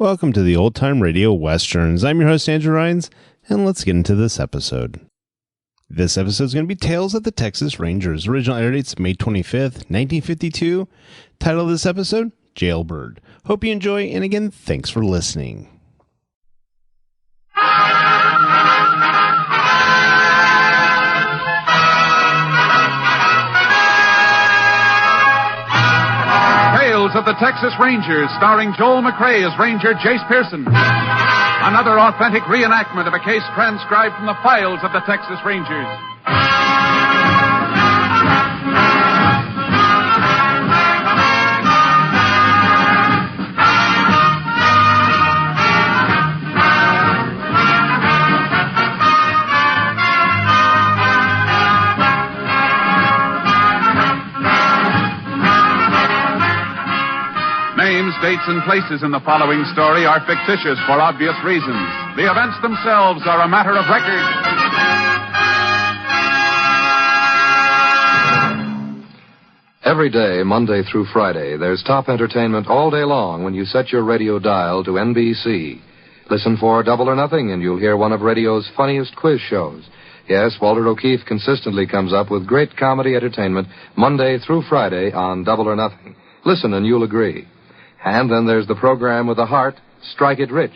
Welcome to the Old Time Radio Westerns. I'm your host, Andrew Rhynes, and let's get into this episode. This episode is going to be Tales of the Texas Rangers. Original air date's May 25th, 1952. Title of this episode, Jailbird. Hope you enjoy, and again, thanks for listening. Tales of the Texas Rangers, starring Joel McCrea as Ranger Jayce Pearson. Another authentic reenactment of a case transcribed from the files of the Texas Rangers. Names, dates, and places in the following story are fictitious for obvious reasons. The events themselves are a matter of record. Every day, Monday through Friday, there's top entertainment all day long when you set your radio dial to NBC. Listen for Double or Nothing, and you'll hear one of radio's funniest quiz shows. Yes, Walter O'Keefe consistently comes up with great comedy entertainment Monday through Friday on Double or Nothing. Listen and you'll agree. And then there's the program with the heart, Strike It Rich.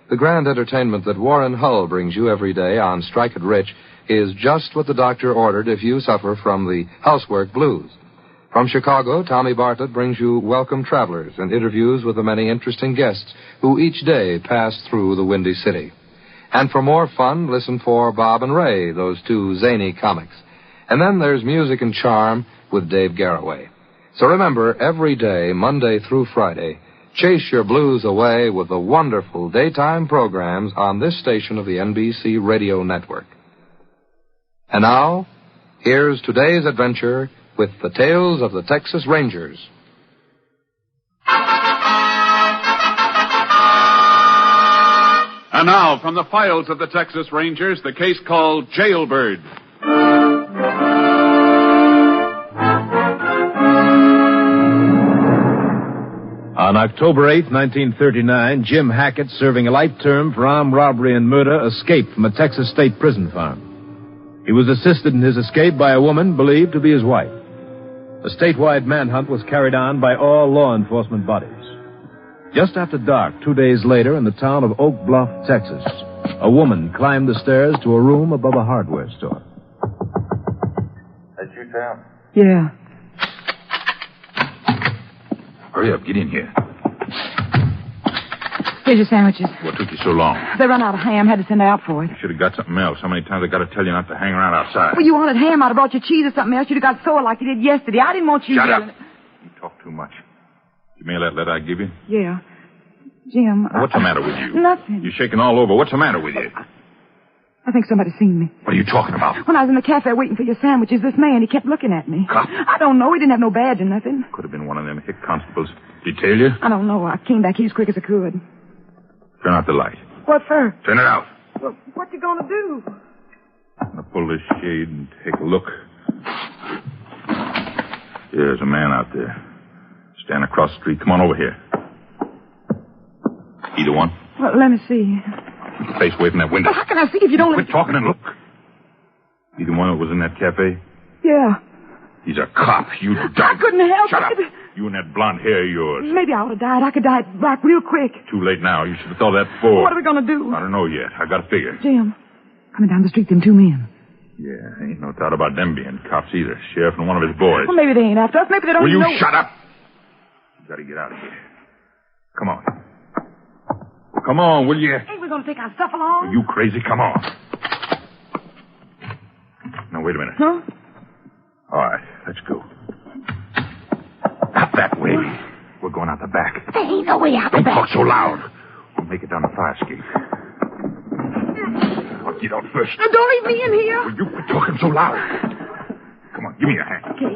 The grand entertainment that Warren Hull brings you every day on Strike It Rich is just what the doctor ordered if you suffer from the housework blues. From Chicago, Tommy Bartlett brings you Welcome Travelers and interviews with the many interesting guests who each day pass through the Windy City. And for more fun, listen for Bob and Ray, those two zany comics. And then there's Music and Charm with Dave Garroway. So remember, every day, Monday through Friday, chase your blues away with the wonderful daytime programs on this station of the NBC Radio Network. And now, here's today's adventure with the Tales of the Texas Rangers. And now, from the files of the Texas Rangers, the case called Jailbird. On October 8, 1939, Jim Hackett, serving a light term for armed robbery and murder, escaped from a Texas state prison farm. He was assisted in his escape by a woman believed to be his wife. A statewide manhunt was carried on by all law enforcement bodies. Just after dark, 2 days later, in the town of Oak Bluff, Texas, a woman climbed the stairs to a room above a hardware store. That's you, Sam? Yeah. Hurry up, get in here. Here's your sandwiches. What took you so long? They run out of ham. Had to send out for it. You should have got something else. How many times I got to tell you not to hang around outside? Well, you wanted ham. I'd have brought you cheese or something else. You'd have got sore like you did yesterday. I didn't want you... Shut up. You talk too much. You mail that letter I give you? Yeah. Jim... What's the matter with you? Nothing. You're shaking all over. What's the matter with you? I think somebody's seen me. What are you talking about? When I was in the cafe waiting for your sandwiches, this man, he kept looking at me. Cop? I don't know. He didn't have no badge or nothing. Could have been one of them hick constables. Did he tail you? I don't know. I came back here as quick as I could. Turn out the light. What for? Turn it out. Well, what you gonna do? I'm going to pull this shade and take a look. There's a man out there. Stand across the street. Come on over here. Either one? Well, let me see. Keep your face away from that window. Well, how can I see if you don't... Quit talking and look. Either one that was in that cafe? Yeah. He's a cop. You I dumb. couldn't help Shut it. up. You and that blonde hair of yours. Maybe I would have died. I could die back real quick. Too late now. You should have thought that before. What are we gonna do? I don't know yet. I got to figure. Jim, coming down the street, them two men. Yeah, ain't no doubt about them being cops either. Sheriff and one of his boys. Well, maybe they ain't after us. Maybe they don't Will you know... shut up? You got to get out of here. Come on. Come on, will you? Ain't we gonna take our stuff along? Are you crazy? Come on. Now, wait a minute. Huh? All right, let's go. Not that way. We're going out the back. There ain't no way out the Don't back. talk so loud. We'll make it down the fire escape. I'll get out first. Now, don't leave me in here. Will you quit talking so loud? Come on, give me your hand. Okay.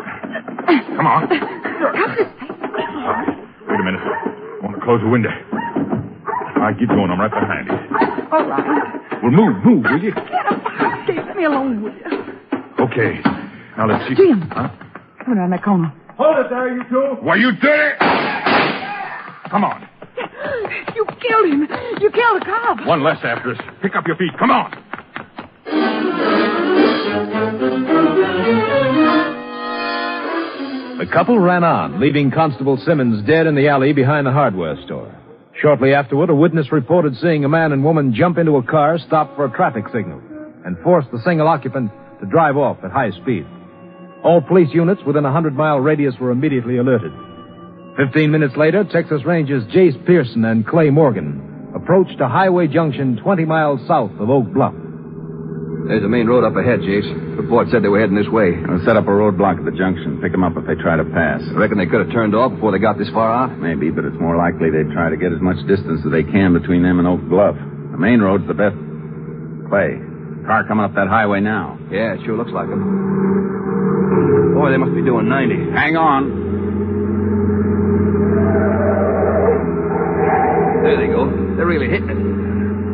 Come on. Come this way. All right, wait a minute. I want to close the window. All right, keep going. I'm right behind you. All right. Well, move, will you? Get a fire escape. Let me alone with you. Okay. Now, let's see. Jim. Huh? Come around that corner. Hold it there, you two. Why, you did it! Come on. You killed him. You killed a cop. One less after us. Pick up your feet. Come on. The couple ran on, leaving Constable Simmons dead in the alley behind the hardware store. Shortly afterward, a witness reported seeing a man and woman jump into a car, stop for a traffic signal, and force the single occupant to drive off at high speed. All police units within a 100-mile radius were immediately alerted. 15 minutes later, Texas Rangers Jayce Pearson and Clay Morgan approached a highway junction 20 miles south of Oak Bluff. There's a main road up ahead, Jayce. Report said they were heading this way. I'll set up a roadblock at the junction. Pick them up if they try to pass. I reckon they could have turned off before they got this far out. Maybe, but it's more likely they'd try to get as much distance as they can between them and Oak Bluff. The main road's the best. Clay, car coming up that highway now. Yeah, it sure looks like them. Boy, they must be doing 90. Hang on. There they go. They're really hitting it.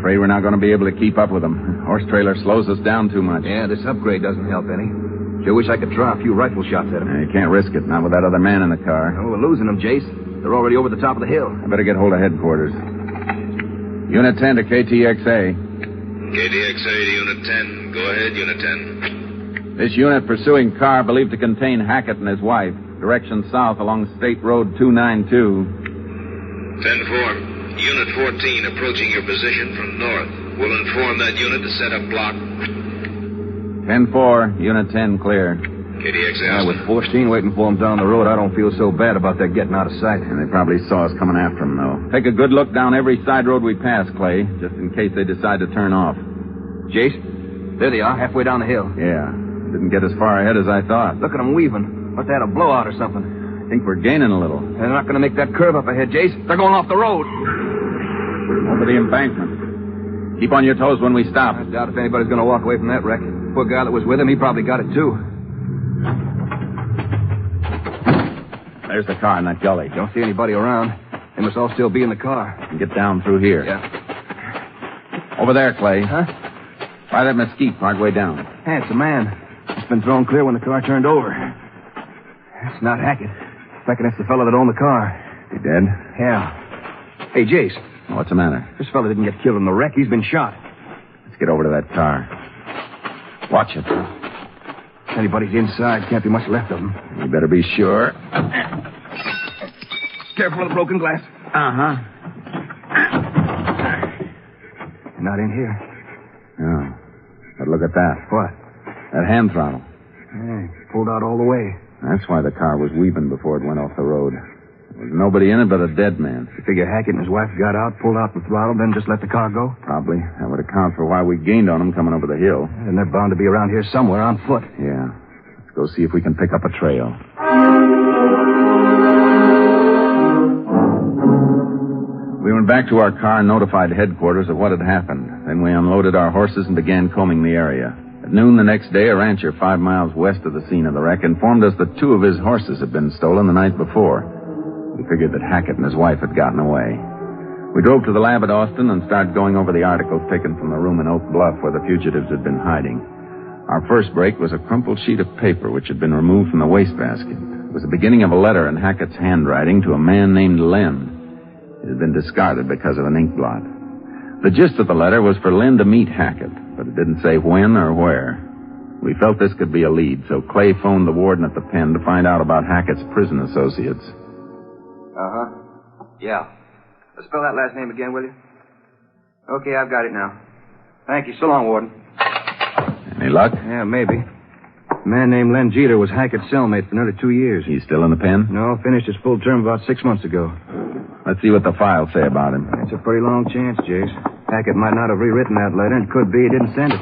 Afraid we're not going to be able to keep up with them. Horse trailer slows us down too much. Yeah, this upgrade doesn't help any. Sure wish I could try a few rifle shots at them. You can't risk it, not with that other man in the car. Oh, we're losing them, Jayce. They're already over the top of the hill. I better get hold of headquarters. Unit 10 to KTXA. KTXA to Unit 10. Go ahead, Unit 10. This unit pursuing car believed to contain Hackett and his wife. Direction south along State Road 292. 10-4. Unit 14 approaching your position from north. We'll inform that unit to set up block. 10-4. Unit 10 clear. KTXA, Yeah, with 14 waiting for them down the road, I don't feel so bad about that getting out of sight. And they probably saw us coming after them, though. Take a good look down every side road we pass, Clay, just in case they decide to turn off. Jayce, there they are, halfway down the hill. Yeah. Didn't get as far ahead as I thought. Look at them weaving. Must have had a blowout or something. I think we're gaining a little. They're not going to make that curve up ahead, Jayce. They're going off the road. Over the embankment. Keep on your toes when we stop. I doubt if anybody's going to walk away from that wreck. Poor guy that was with him, he probably got it, too. There's the car in that gully. Don't see anybody around. They must all still be in the car. And get down through here. Yeah. Over there, Clay. Huh? By that mesquite partway down. Hey, it's a man. It's been thrown clear when the car turned over. It's not Hackett. I reckon it's the fellow that owned the car. He dead? Yeah. Hey, Jayce. What's the matter? This fellow didn't get killed in the wreck. He's been shot. Let's get over to that car. Watch it. If anybody's inside, can't be much left of them. You better be sure. Careful of the broken glass. Uh-huh. Not in here. No. But look at that. What? That hand throttle. Yeah, pulled out all the way. That's why the car was weaving before it went off the road. There was nobody in it but a dead man. You figure Hackett and his wife got out, pulled out the throttle, then just let the car go? Probably. That would account for why we gained on them coming over the hill. And they're bound to be around here somewhere on foot. Yeah. Let's go see if we can pick up a trail. We went back to our car and notified headquarters of what had happened. Then we unloaded our horses and began combing the area. At noon the next day, a rancher 5 miles west of the scene of the wreck informed us that 2 of his horses had been stolen the night before. We figured that Hackett and his wife had gotten away. We drove to the lab at Austin and started going over the articles taken from the room in Oak Bluff where the fugitives had been hiding. Our first break was a crumpled sheet of paper which had been removed from the wastebasket. It was the beginning of a letter in Hackett's handwriting to a man named Lynn. It had been discarded because of an ink blot. The gist of the letter was for Lynn to meet Hackett, but it didn't say when or where. We felt this could be a lead, so Clay phoned the warden at the pen to find out about Hackett's prison associates. Uh-huh. Yeah. Spell that last name again, will you? Okay, I've got it now. Thank you. So long, Warden. Any luck? Yeah, maybe. A man named Len Jeter was Hackett's cellmate for nearly 2 years. He's still in the pen? No, finished his full term about 6 months ago. Let's see what the files say about him. It's a pretty long chance, Jayce. Hackett might not have rewritten that letter, and could be he didn't send it.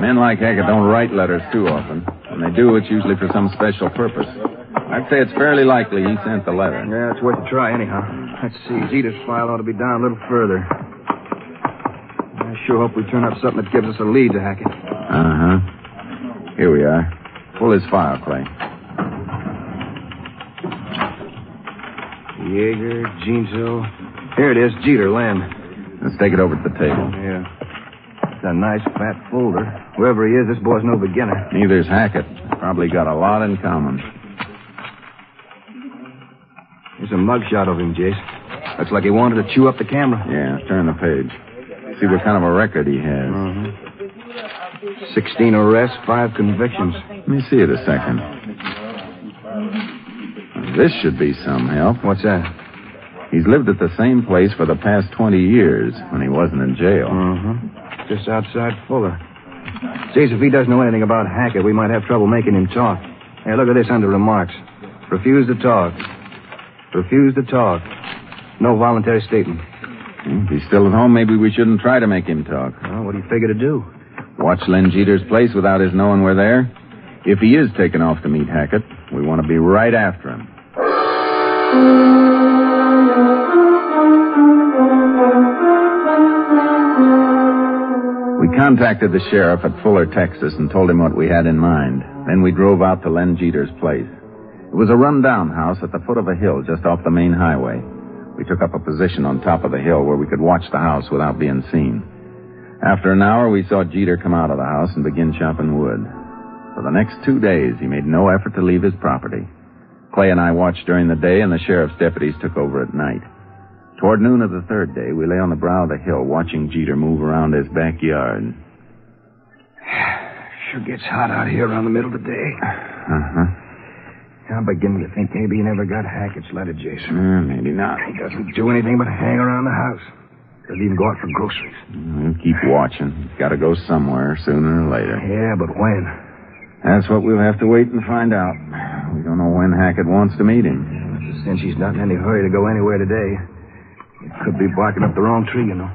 Men like Hackett don't write letters too often. When they do, it's usually for some special purpose. I'd say it's fairly likely he sent the letter. Yeah, it's worth a try anyhow. Let's see. Jeter's file ought to be down a little further. I sure hope we turn up something that gives us a lead to Hackett. Uh-huh. Here we are. Pull his file, Clay. Yeager, Jeansville. Here it is, Jeter, Len. Let's take it over to the table. Yeah. It's a nice fat folder. Whoever he is, this boy's no beginner. Neither's Hackett. Probably got a lot in common. Here's a mugshot of him, Jayce. Looks like he wanted to chew up the camera. Yeah, turn the page. See what kind of a record he has. 16 arrests, 5 convictions. Let me see it a second. This should be some help. What's that? He's lived at the same place for the past 20 years when he wasn't in jail. Just outside Fuller. Jayce, if he doesn't know anything about Hackett, we might have trouble making him talk. Hey, look at this under remarks. Refuse to talk. Refuse to talk. No voluntary statement. If he's still at home, maybe we shouldn't try to make him talk. Well, what do you figure to do? Watch Len Jeter's place without his knowing we're there. If he is taken off to meet Hackett, we want to be right after him. We contacted the sheriff at Fuller, Texas, and told him what we had in mind. Then we drove out to Len Jeter's place. It was a run-down house at the foot of a hill just off the main highway. We took up a position on top of the hill where we could watch the house without being seen. After an hour, we saw Jeter come out of the house and begin chopping wood. For the next 2 days, he made no effort to leave his property. Clay and I watched during the day, and the sheriff's deputies took over at night. Toward noon of the third day, we lay on the brow of the hill watching Jeter move around his backyard. Sure gets hot out here around the middle of the day. I'm beginning to think maybe he never got Hackett's letter, Jason. Maybe not. He doesn't do anything but hang around the house. Doesn't even go out for groceries. We'll keep watching. He's got to go somewhere sooner or later. Yeah, but when? That's what we'll have to wait and find out. We don't know when Hackett wants to meet him. Since he's not in any hurry to go anywhere today, he could be barking up the wrong tree, you know.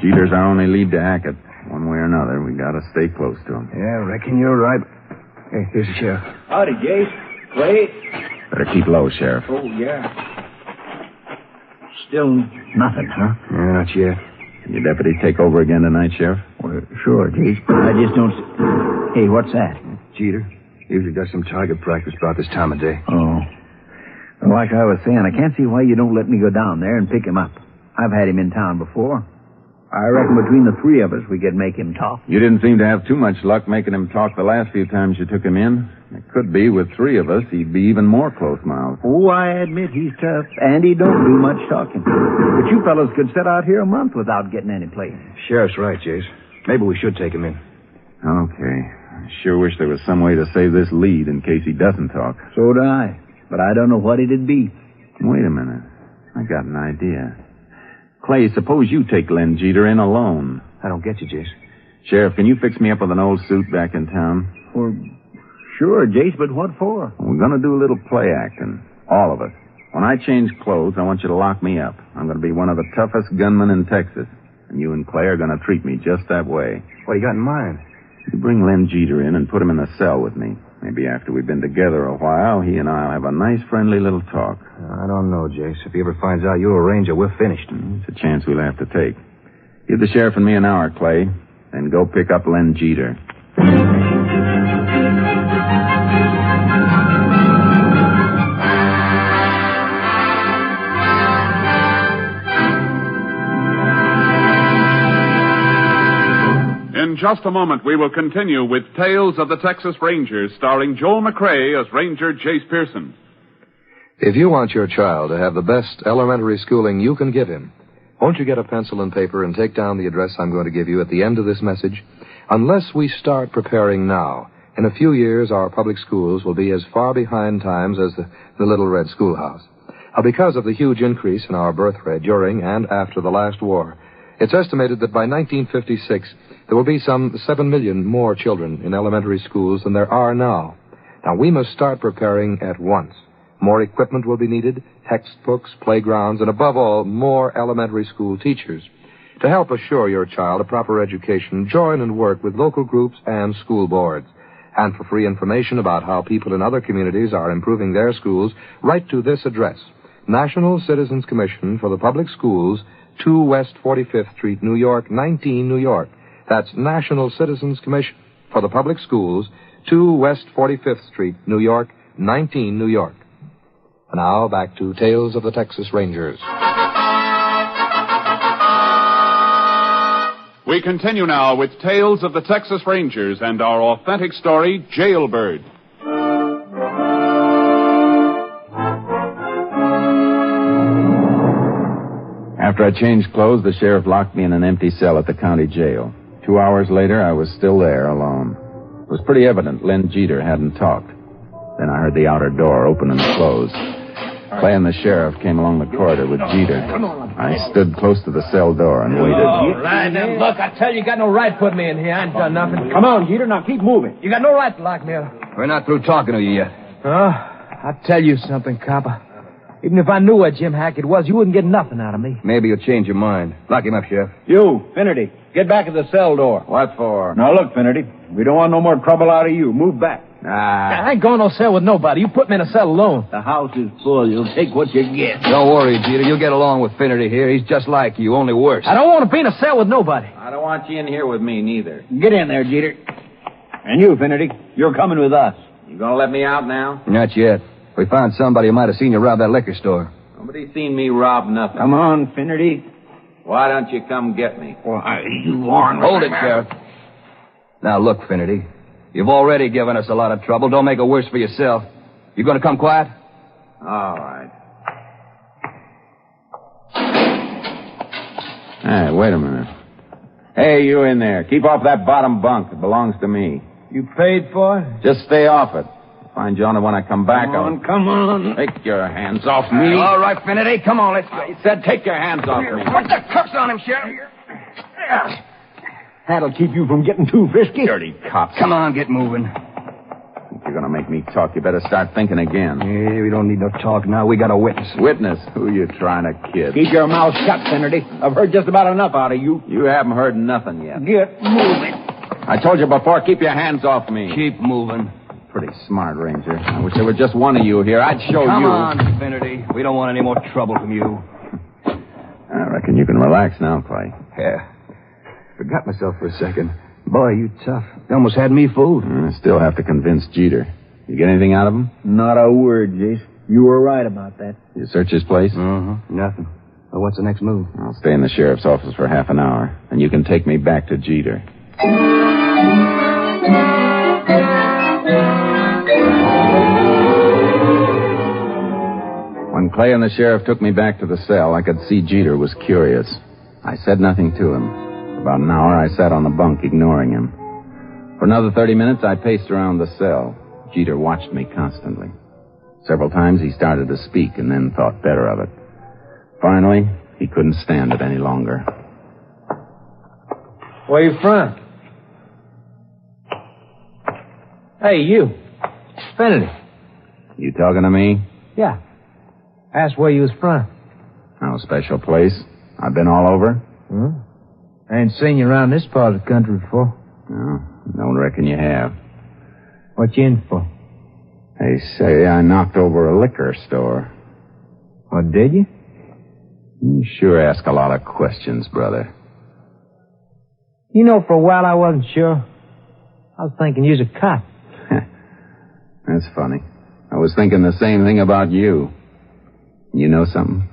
Jeter's our only lead to Hackett. One way or another, we got to stay close to him. Yeah, reckon you're right. Hey, here's the sheriff. Howdy, Jayce. Clay? Better keep low, Sheriff. Oh, yeah. Still nothing, huh? Yeah, not yet. Can your deputy take over again tonight, Sheriff? Well, sure, Jayce, but I just don't... Hey, what's that? Jeter. Usually does some target practice about this time of day. Oh. Well, like I was saying, I can't see why you don't let me go down there and pick him up. I've had him in town before. I reckon between the three of us, we could make him talk. You didn't seem to have too much luck making him talk the last few times you took him in. It could be with 3 of us, he'd be even more close-mouthed. Oh, I admit he's tough, and he don't do much talking. But you fellows could sit out here a month without getting any place. Sheriff's right, Jayce. Maybe we should take him in. Okay. I sure wish there was some way to save this lead in case he doesn't talk. So do I. But I don't know what it'd be. Wait a minute. I got an idea. Clay, suppose you take Len Jeter in alone. I don't get you, Jayce. Sheriff, can you fix me up with an old suit back in town? Well, sure, Jayce, but what for? We're going to do a little play acting. All of us. When I change clothes, I want you to lock me up. I'm going to be one of the toughest gunmen in Texas. And you and Clay are going to treat me just that way. What do you got in mind? You bring Len Jeter in and put him in a cell with me. Maybe after we've been together a while, he and I'll have a nice, friendly little talk. I don't know, Jayce. If he ever finds out you're a ranger, we're finished. It's a chance we'll have to take. Give the sheriff and me an hour, Clay. Then go pick up Len Jeter. In just a moment, we will continue with Tales of the Texas Rangers, starring Joel McCrea as Ranger Jayce Pearson. If you want your child to have the best elementary schooling you can give him, won't you get a pencil and paper and take down the address I'm going to give you at the end of this message? Unless we start preparing now, in a few years our public schools will be as far behind times as the Little Red Schoolhouse. Because of the huge increase in our birth rate during and after the last war, it's estimated that by 1956 there will be some 7 million more children in elementary schools than there are now. Now, we must start preparing at once. More equipment will be needed, textbooks, playgrounds, and above all, more elementary school teachers. To help assure your child a proper education, join and work with local groups and school boards. And for free information about how people in other communities are improving their schools, write to this address, National Citizens Commission for the Public Schools, 2 West 45th Street, New York, 19, New York. That's National Citizens Commission for the Public Schools, 2 West 45th Street, New York, 19, New York. And now, back to Tales of the Texas Rangers. We continue now with Tales of the Texas Rangers and our authentic story, Jailbird. After I changed clothes, the sheriff locked me in an empty cell at the county jail. 2 hours later, I was still there, alone. It was pretty evident Len Jeter hadn't talked. Then I heard the outer door open and close. Clay and the sheriff came along the corridor with Jeter. I stood close to the cell door and waited. All right, then, look, I tell you, you got no right putting me in here. I ain't done nothing. Come on, Jeter, now keep moving. You got no right to lock me up. We're not through talking to you yet. I'll tell you something, copper. Even if I knew where Jim Hackett was, you wouldn't get nothing out of me. Maybe you'll change your mind. Lock him up, Sheriff. You, Finnerty, get back to the cell door. What for? Now, look, Finnerty, we don't want no more trouble out of you. Move back. I ain't going no cell with nobody. You put me in a cell alone. The house is full. You'll take what you get. Don't worry, Jeter. You'll get along with Finnerty here. He's just like you, only worse. I don't want to be in a cell with nobody. I don't want you in here with me, neither. Get in there, Jeter. And you, Finnerty, you're coming with us. You gonna let me out now? Not yet. We found somebody who might have seen you rob that liquor store. Nobody's seen me rob nothing. Come on, Finnerty. Why don't you come get me? Why, you aren't... Hold it, Sheriff. Now, look, Finnerty. You've already given us a lot of trouble. Don't make it worse for yourself. You going to come quiet? All right. Hey, wait a minute. Hey, you in there. Keep off that bottom bunk. It belongs to me. You paid for it? Just stay off it. Find you on it when I come back. Come on. Take your hands off me. All right, Finnerty. Come on, let's go. I said take your hands off me. Put the cuffs on him, Sheriff. That'll keep you from getting too frisky. Dirty cops. Come on, get moving. If you're going to make me talk, you better start thinking again. Yeah, we don't need no talk now. We got a witness. Witness? Who you trying to kid? Keep your mouth shut, Finnerty. I've heard just about enough out of you. You haven't heard nothing yet. Get moving. I told you before, keep your hands off me. Keep moving. Pretty smart, Ranger. I wish there were just one of you here. I'd show Come you. on, Finnerty. We don't want any more trouble from you. I reckon you can relax now, Clay. Yeah. Forgot myself for a second. Boy, you tough. You almost had me fooled. I still have to convince Jeter. You get anything out of him? Not a word, Jayce. You were right about that. You search his place? Nothing. Well, what's the next move? I'll stay in the sheriff's office for half an hour, and you can take me back to Jeter. When Clay and the sheriff took me back to the cell, I could see Jeter was curious. I said nothing to him. For about an hour, I sat on the bunk, ignoring him. For another 30 minutes, I paced around the cell. Jeter watched me constantly. Several times he started to speak and then thought better of it. Finally, he couldn't stand it any longer. Where you from? Hey, you. Finnerty. You talking to me? Yeah. Asked where you was from. No special place. I've been all over. I ain't seen you around this part of the country before. No, don't reckon you have. What you in for? They say I knocked over a liquor store. What, did you? You sure ask a lot of questions, brother. You know, for a while I wasn't sure. I was thinking you was a cop. That's funny. I was thinking the same thing about you. You know something?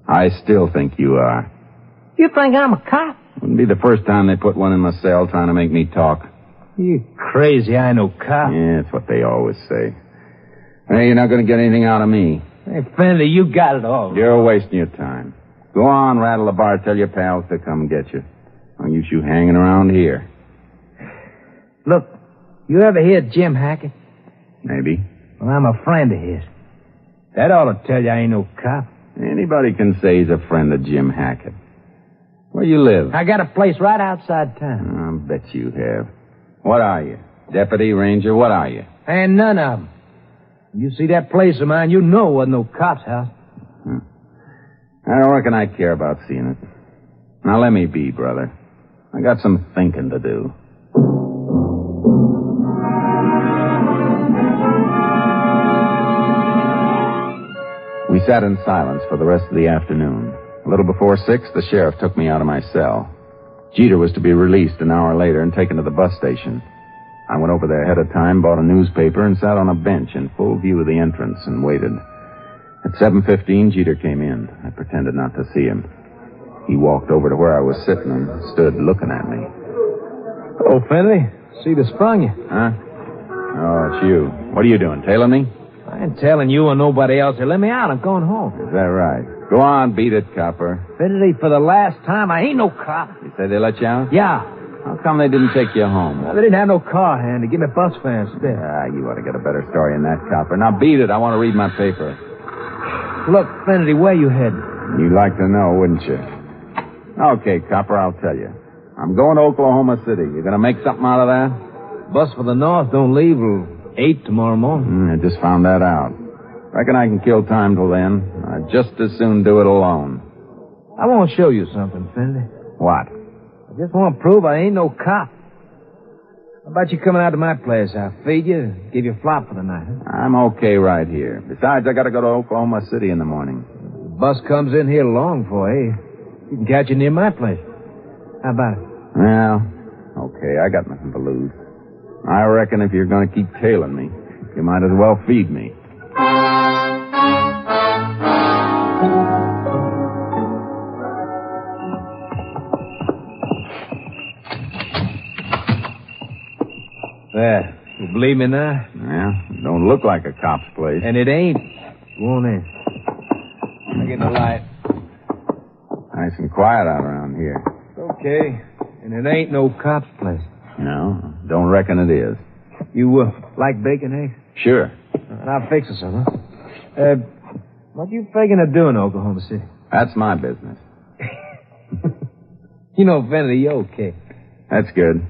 I still think you are. You think I'm a cop? Wouldn't be the first time they put one in my cell trying to make me talk. You crazy, I know cop. Yeah, that's what they always say. Hey, you're not going to get anything out of me. Hey, Finnerty, you got it all. You're wasting your time. Go on, rattle the bar, tell your pals to come get you. Don't use you hanging around here. Look, you ever hear Jim Hackett? Maybe. Well, I'm a friend of his. That ought to tell you I ain't no cop. Anybody can say he's a friend of Jim Hackett. Where you live? I got a place right outside town. I bet you have. What are you? Deputy, ranger, what are you? And none of them. You see that place of mine, you know it wasn't no cop's house. I don't reckon I care about seeing it. Now let me be, brother. I got some thinking to do. We sat in silence for the rest of the afternoon. A little before 6, the sheriff took me out of my cell. Jeter was to be released an hour later and taken to the bus station. I went over there ahead of time, bought a newspaper, and sat on a bench in full view of the entrance and waited. At 7:15, Jeter came in. I pretended not to see him. He walked over to where I was sitting and stood looking at me. Oh, Finnerty, see they sprung you. Huh? Oh, it's you. What are you doing, tailing me? I ain't telling you or nobody else. Let me out. I'm going home. Is that right? Go on, beat it, copper. Finley, for the last time, I ain't no cop. You say they let you out? Yeah. How come they didn't take you home? Well, they didn't have no car hand to give me bus fare instead. You ought to get a better story than that, copper. Now beat it. I want to read my paper. Look, Finley, where you heading? You'd like to know, wouldn't you? Okay, copper, I'll tell you. I'm going to Oklahoma City. You going to make something out of that? Bus for the north don't leave till 8 tomorrow morning. I just found that out. Reckon I can kill time till then. I'd just as soon do it alone. I want to show you something, Finley. What? I just want to prove I ain't no cop. How about you coming out to my place? I'll feed you, give you a flop for the night. Huh? I'm okay right here. Besides, I got to go to Oklahoma City in the morning. The bus comes in here long for, eh? You can catch it near my place. How about it? Well, okay, I got nothing to lose. I reckon if you're going to keep tailing me, you might as well feed me. There. You believe me now? Yeah, don't look like a cop's place. And it ain't. Go on in. I'll get the light. Nice and quiet out around here. Okay. And it ain't no cop's place. No, don't reckon it is. You, like bacon, eh? Sure. And I'll fix it some, huh? What you thinking of doing, Oklahoma City? That's my business. You know, Finley, you're okay. That's good.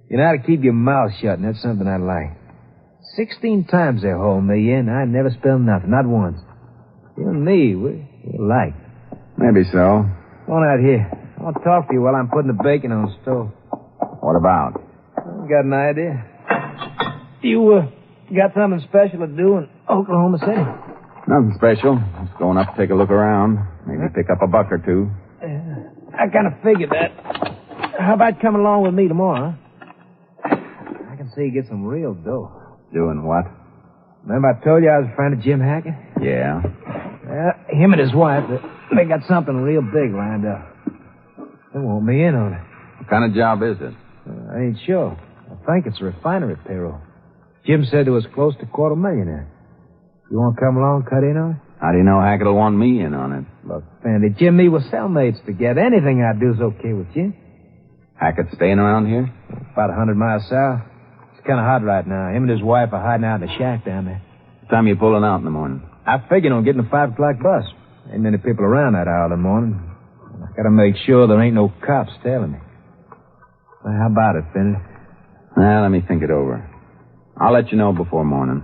You know how to keep your mouth shut, and that's something I like. 16 times they hauled me in. I never spilled nothing, not once. You and me, we're alike. Maybe so. Come on out here. I want to talk to you while I'm putting the bacon on the stove. What about? I got an idea. You, got something special to do in Oklahoma City? Nothing special. Just going up to take a look around. Maybe pick up a buck or two. I kind of figured that. How about coming along with me tomorrow, huh? I can see you get some real dough. Doing what? Remember I told you I was a friend of Jim Hackett? Yeah. Him and his wife, they got something real big lined up. They want me in on it. What kind of job is it? I ain't sure. I think it's a refinery payroll. Jim said there was close to $250,000 there. You want to come along and cut in on it? How do you know Hackett will want me in on it? Look, Fanny, Jim and me were cellmates together. Anything I do is okay with Jim. Hackett staying around here? About 100 miles south. It's kind of hot right now. Him and his wife are hiding out in a shack down there. What time are you pulling out in the morning? I figured on getting a 5 o'clock bus. Ain't many people around that hour in the morning. I gotta make sure there ain't no cops tailing me. Well, how about it, Finley? Well, let me think it over. I'll let you know before morning.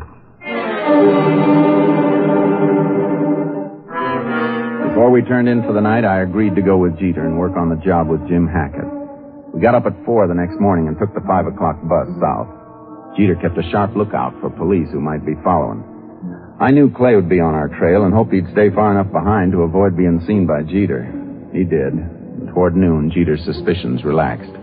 Before we turned in for the night, I agreed to go with Jeter and work on the job with Jim Hackett. We got up at 4 the next morning and took the 5 o'clock bus south. Jeter kept a sharp lookout for police who might be following. I knew Clay would be on our trail and hoped he'd stay far enough behind to avoid being seen by Jeter. He did. And toward noon, Jeter's suspicions relaxed.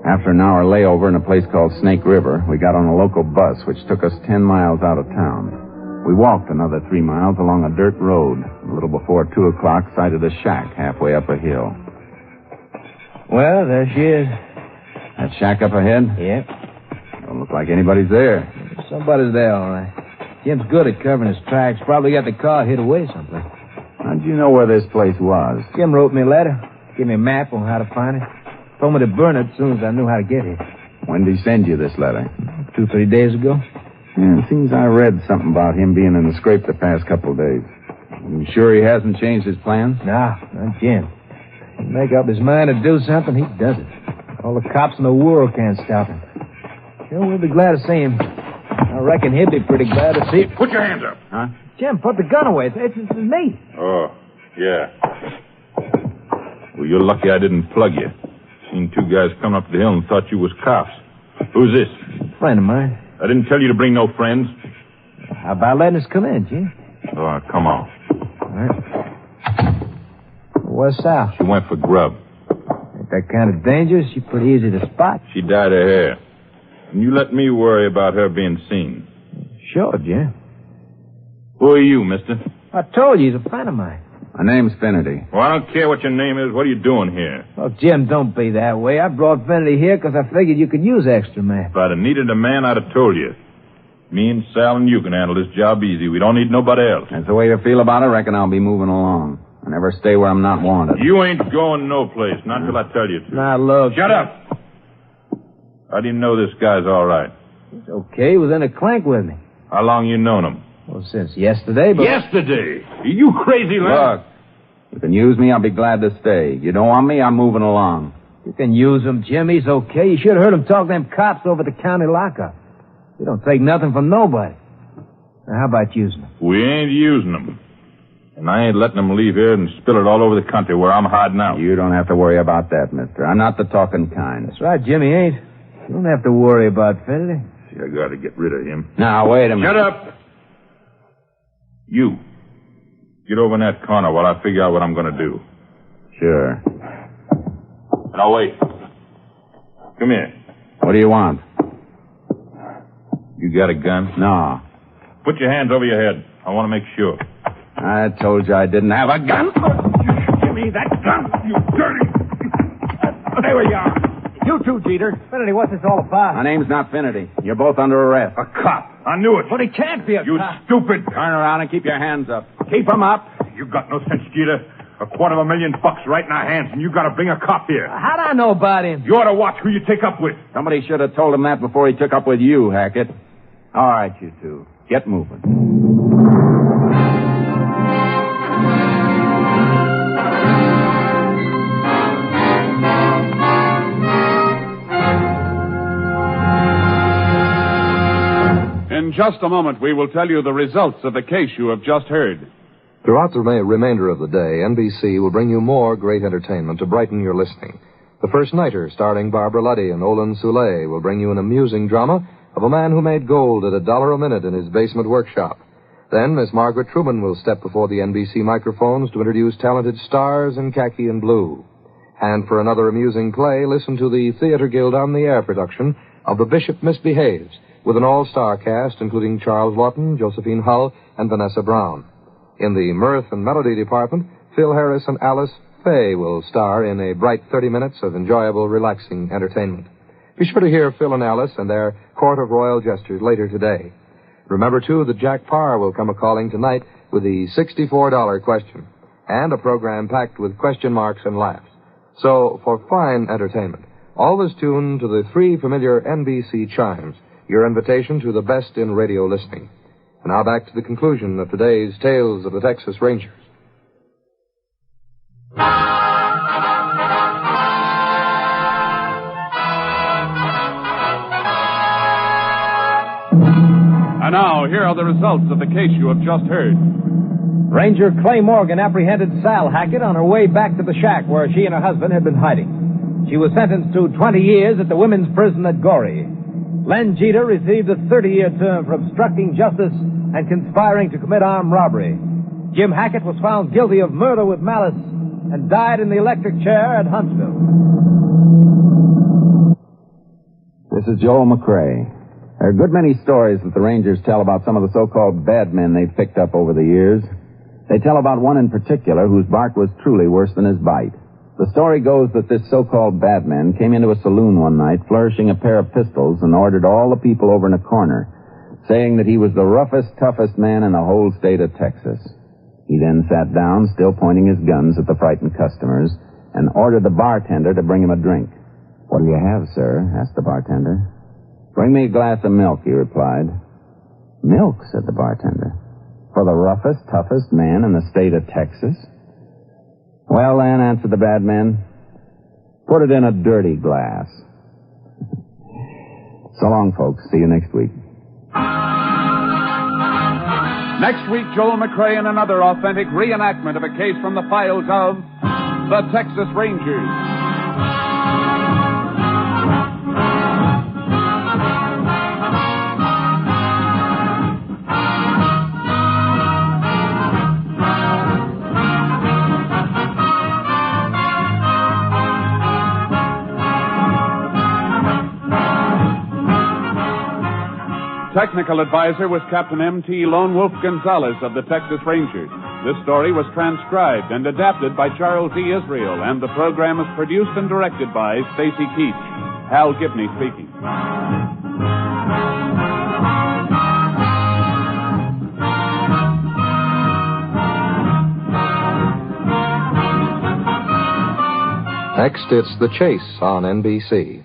After an hour layover in a place called Snake River, we got on a local bus which took us 10 miles out of town. We walked another 3 miles along a dirt road. A little before 2 o'clock, sighted a shack halfway up a hill. Well, there she is. That shack up ahead? Yep. Don't look like anybody's there. Somebody's there, all right. Jim's good at covering his tracks. Probably got the car hid away someplace. How'd you know where this place was? Jim wrote me a letter. Gave me a map on how to find it. Told me to burn it as soon as I knew how to get here. When did he send you this letter? 2-3 days ago. Yeah, it seems I read something about him being in the scrape the past couple of days. You sure he hasn't changed his plans? Nah, not Jim. He make up his mind to do something, he does it. All the cops in the world can't stop him. Sure, we'll be glad to see him. I reckon he'll be pretty glad to see... Put your hands up. Huh? Jim, put the gun away. It's me. Oh, yeah. Well, you're lucky I didn't plug you. Seen 2 guys come up the hill and thought you was cops. Who's this? A friend of mine. I didn't tell you to bring no friends. How about letting us come in, Jim? Oh, come on. All right. Where's Sal? She went for grub. Ain't that kind of dangerous? She's pretty easy to spot. She dyed her hair. And you let me worry about her being seen. Sure, Jim. Who are you, mister? I told you, he's a friend of mine. My name's Finnerty. Well, I don't care what your name is. What are you doing here? Look, Jim, don't be that way. I brought Finnerty here because I figured you could use extra man. If I'd have needed a man, I'd have told you. Me and Sal and you can handle this job easy. We don't need nobody else. That's the way you feel about it. Reckon I'll be moving along. I never stay where I'm not wanted. You ain't going no place, not till I tell you to. Now, look. Shut up! How do you know this guy's all right? He's okay. He was in a clank with me. How long you known him? Well, since yesterday, but... Yesterday? Are you crazy, lad? Look, you can use me, I'll be glad to stay. You don't want me, I'm moving along. You can use him, Jim. He's okay. You should have heard him talk to them cops over at the county lockup. We don't take nothing from nobody. Now, how about using him? We ain't using them. And I ain't letting them leave here and spill it all over the country where I'm hiding out. You don't have to worry about that, mister. I'm not the talking kind. That's right, Jimmy ain't. You don't have to worry about Federty. See, I gotta get rid of him. Now, wait a minute. Shut up! You. Get over in that corner while I figure out what I'm gonna do. Sure. Now, wait. Come here. What do you want? You got a gun? No. Put your hands over your head. I want to make sure. I told you I didn't have a gun. Give me that gun, you dirty... There we are. You too, Jeter. Federty, what's this all about? My name's not Finity. You're both under arrest. A cop. I knew it. But he can't be a You cop. stupid. Turn around and keep your hands up. Keep 'em up. You got no sense, Jeter. $250,000 right in our hands, and you got to bring a cop here. How'd I know about him? You ought to watch who you take up with. Somebody should have told him that before he took up with you, Hackett. All right, you two. Get moving. In just a moment, we will tell you the results of the case you have just heard. Throughout the remainder of the day, NBC will bring you more great entertainment to brighten your listening. The First Nighter, starring Barbara Luddy and Olin Soule, will bring you an amusing drama of a man who made gold at $1 a minute in his basement workshop. Then Miss Margaret Truman will step before the NBC microphones to introduce talented stars in khaki and blue. And for another amusing play, listen to the Theater Guild on the Air production of The Bishop Misbehaves, with an all-star cast including Charles Lawton, Josephine Hull, and Vanessa Brown. In the mirth and melody department, Phil Harris and Alice Faye will star in a bright 30 minutes of enjoyable, relaxing entertainment. Be sure to hear Phil and Alice and their Court of Royal Gestures later today. Remember, too, that Jack Parr will come a-calling tonight with the $64 question, and a program packed with question marks and laughs. So, for fine entertainment, always tune to the 3 familiar NBC chimes, your invitation to the best in radio listening. And now back to the conclusion of today's Tales of the Texas Rangers. And now, here are the results of the case you have just heard. Ranger Clay Morgan apprehended Sal Hackett on her way back to the shack where she and her husband had been hiding. She was sentenced to 20 years at the women's prison at Goree. Len Jeter received a 30-year term for obstructing justice and conspiring to commit armed robbery. Jim Hackett was found guilty of murder with malice and died in the electric chair at Huntsville. This is Joel McCrea. There are a good many stories that the Rangers tell about some of the so-called bad men they've picked up over the years. They tell about one in particular whose bark was truly worse than his bite. The story goes that this so-called bad man came into a saloon one night flourishing a pair of pistols and ordered all the people over in a corner, saying that he was the roughest, toughest man in the whole state of Texas. He then sat down, still pointing his guns at the frightened customers, and ordered the bartender to bring him a drink. "What'll you have, sir?" asked the bartender. "Bring me a glass of milk," he replied. "Milk?" said the bartender. "For the roughest, toughest man in the state of Texas?" "Well, then," answered the bad man, "put it in a dirty glass." So long, folks. See you next week. Next week, Joel McCrea in another authentic reenactment of a case from the files of the Texas Rangers. Technical advisor was Captain M.T. Lone Wolf Gonzalez of the Texas Rangers. This story was transcribed and adapted by Charles E. Israel, and the program is produced and directed by Stacy Keach. Hal Gibney speaking. Next, it's The Chase on NBC.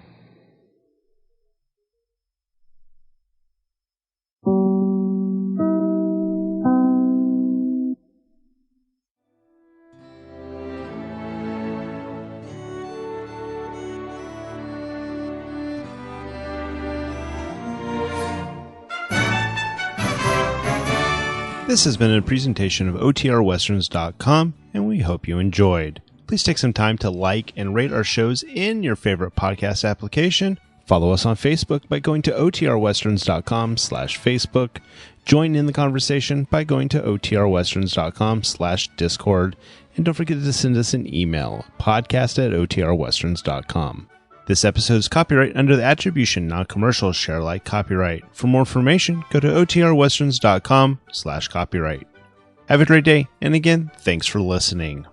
This has been a presentation of OTRWesterns.com, and we hope you enjoyed. Please take some time to like and rate our shows in your favorite podcast application. Follow us on Facebook by going to OTRWesterns.com/Facebook. Join in the conversation by going to OTRWesterns.com/Discord. And don't forget to send us an email, podcast@OTRWesterns.com. This episode is copyright under the attribution, non-commercial, share alike copyright. For more information, go to OTRWesterns.com/copyright. Have a great day, and again, thanks for listening.